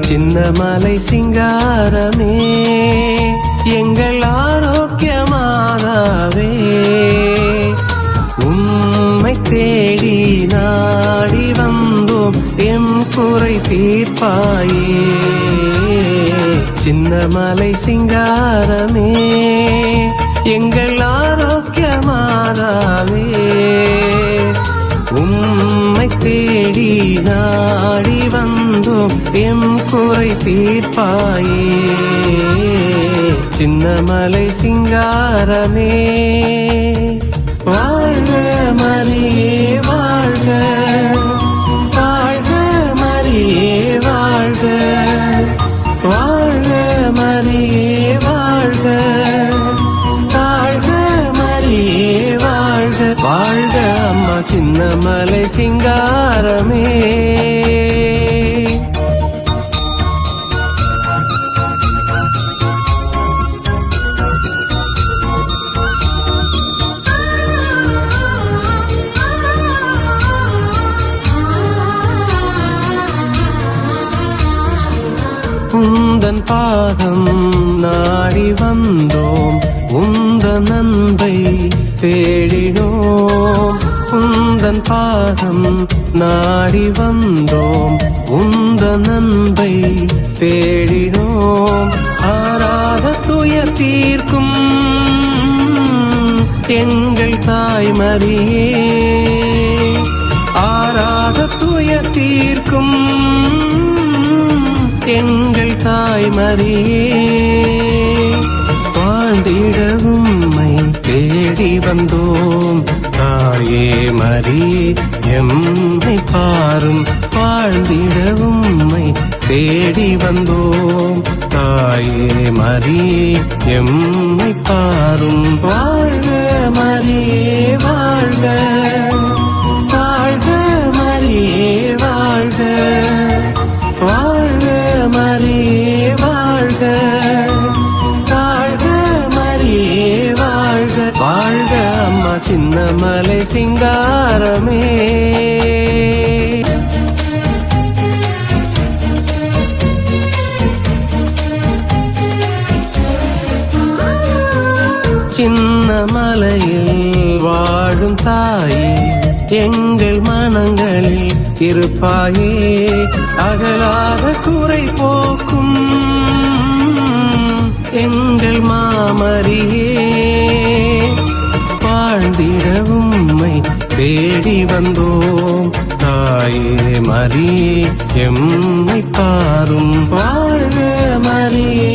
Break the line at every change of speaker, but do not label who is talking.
சின்னமலை சிங்காரமே எங்கள் ஆரோக்கிய மாதாவே, உம்மை தேடி நாடி வந்தோம் எம் குறை தீர்ப்பாயே. சின்னமலை சிங்காரமே எங்கள் ஆரோக்கிய மாதாவே, உம்மை தேடி நாடி வந்தோம் எம் குறை தீர்ப்பாயே. சின்னமலை சிங்காரமே வாழ்க மரியே வாழ்க, வாழ்க மரியே வாழ்க, வாழ்க மரியே வாழ்க, வாழ்க மரியே வாழ்க, வாழ்க அம்மா சின்னமலை சிங்காரமே. உந்தன் பாதம் நாடி வந்தோம், உந்தன் அன்பை தேடினோம். உந்தன் பாதம் நாடி வந்தோம், உந்தன் அன்பை தேடினோம். ஆராத துயர் தீர்க்கும் எங்கள் தாய் மரியே, ஆராத துயர் தீர்க்கும் எங்கள் தாய் மரியே, வாழ்ந்திட உம்மை தேடி வந்தோம் தாயே மரியே எம்மை பாரும். வாழ்ந்திட உம்மை தேடி வந்தோம் தாயே மரியே எம்மை பாரும். வாழ்க மரியே வாழ்க, வாழ்க மரியே வாழ்க, வாழ்க மரியே வாழ்க, வாழ்க மரியே வாழ்க, வாழ்க அம்மா சின்னமலை சிங்காரமே. சின்னமலையில் வாழும் தாயே, எங்கள் மனங்களில் இருப்பாயே. அகலாத குறை போக்கும் எங்கள் மாமரியே, வாழ்ந்திட உம்மை தேடி வந்தோம் தாயே மரியே எம்மை பாரும். வாழ்க மரியே